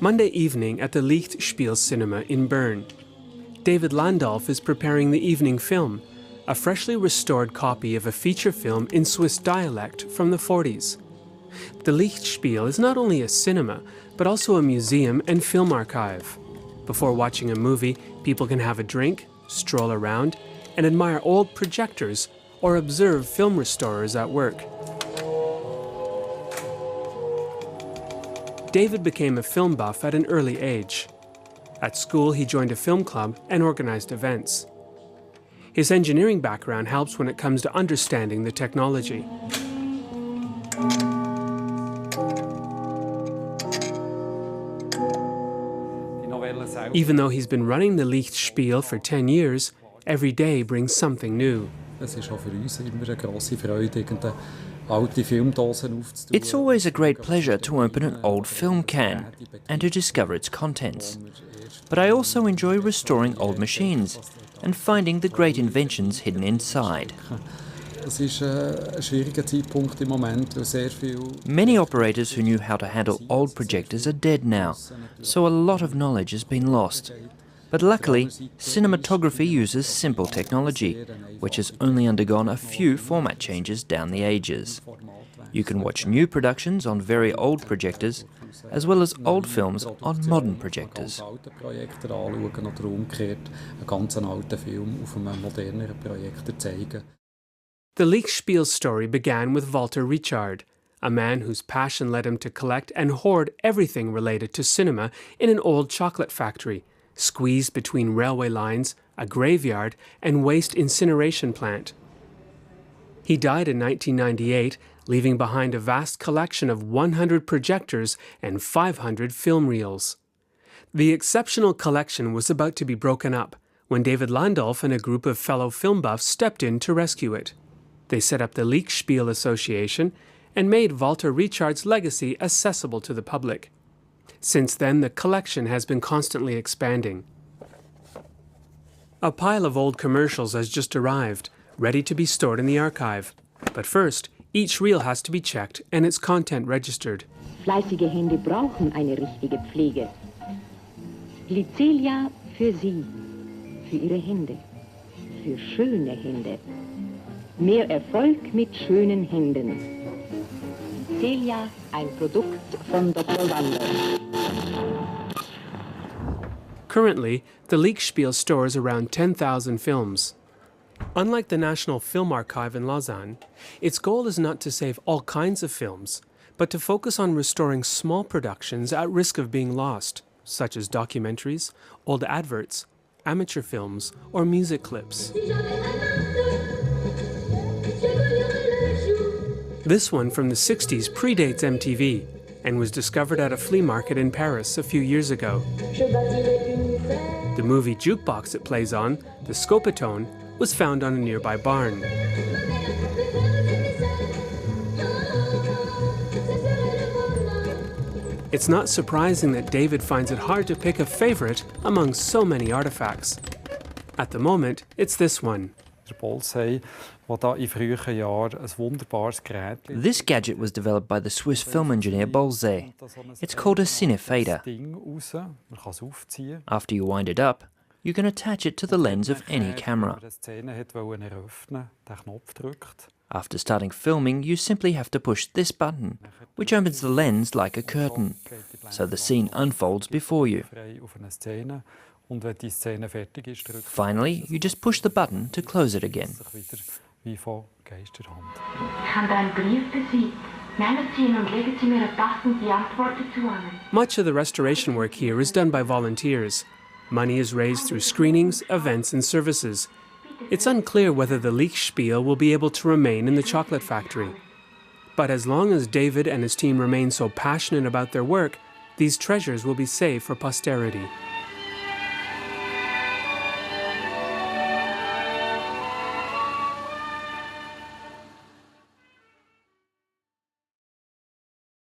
Monday evening at the Lichtspiel cinema in Bern. David Landolf is preparing the evening film, a freshly restored copy of a feature film in Swiss dialect from the 40s. The Lichtspiel is not only a cinema, but also a museum and film archive. Before watching a movie, people can have a drink, stroll around, and admire old projectors or observe film restorers at work. David became a film buff at an early age. At school, he joined a film club and organized events. His engineering background helps when it comes to understanding the technology. Even though he's been running the Lichtspiel for 10 years, every day brings something new. It's always a great pleasure to open an old film can and to discover its contents. But I also enjoy restoring old machines and finding the great inventions hidden inside. Many operators who knew how to handle old projectors are dead now, so a lot of knowledge has been lost. But luckily, cinematography uses simple technology, which has only undergone a few format changes down the ages. You can watch new productions on very old projectors, as well as old films on modern projectors. The Lichtspiel story began with Walter Richard, a man whose passion led him to collect and hoard everything related to cinema in an old chocolate factory, squeezed between railway lines, a graveyard, and waste incineration plant. He died in 1998, leaving behind a vast collection of 100 projectors and 500 film reels. The exceptional collection was about to be broken up when David Landolf and a group of fellow film buffs stepped in to rescue it. They set up the Lichtspiel Association and made Walter Richard's legacy accessible to the public. Since then, the collection has been constantly expanding. A pile of old commercials has just arrived, ready to be stored in the archive. But first, each reel has to be checked and its content registered. Fleißige Hände brauchen eine richtige Pflege. Glycelia für Sie, für Ihre Hände, für schöne Hände. Mehr Erfolg mit schönen Händen. Glycelia, ein Produkt von Dr. Wander. Currently, the Lichtspiel stores around 10,000 films. Unlike the National Film Archive in Lausanne, its goal is not to save all kinds of films, but to focus on restoring small productions at risk of being lost, such as documentaries, old adverts, amateur films, or music clips. This one from the 60s predates MTV and was discovered at a flea market in Paris a few years ago. The movie jukebox it plays on, the Scopatone, was found on a nearby barn. It's not surprising that David finds it hard to pick a favorite among so many artifacts. At the moment, it's this one. This gadget was developed by the Swiss film engineer Bolzey. It's called a cinefader. After you wind it up, you can attach it to the lens of any camera. After starting filming, you simply have to push this button, which opens the lens like a curtain, so the scene unfolds before you. Finally, you just push the button to close it again. Much of the restoration work here is done by volunteers. Money is raised through screenings, events, and services. It's unclear whether the Lichtspiel will be able to remain in the chocolate factory. But as long as David and his team remain so passionate about their work, these treasures will be saved for posterity.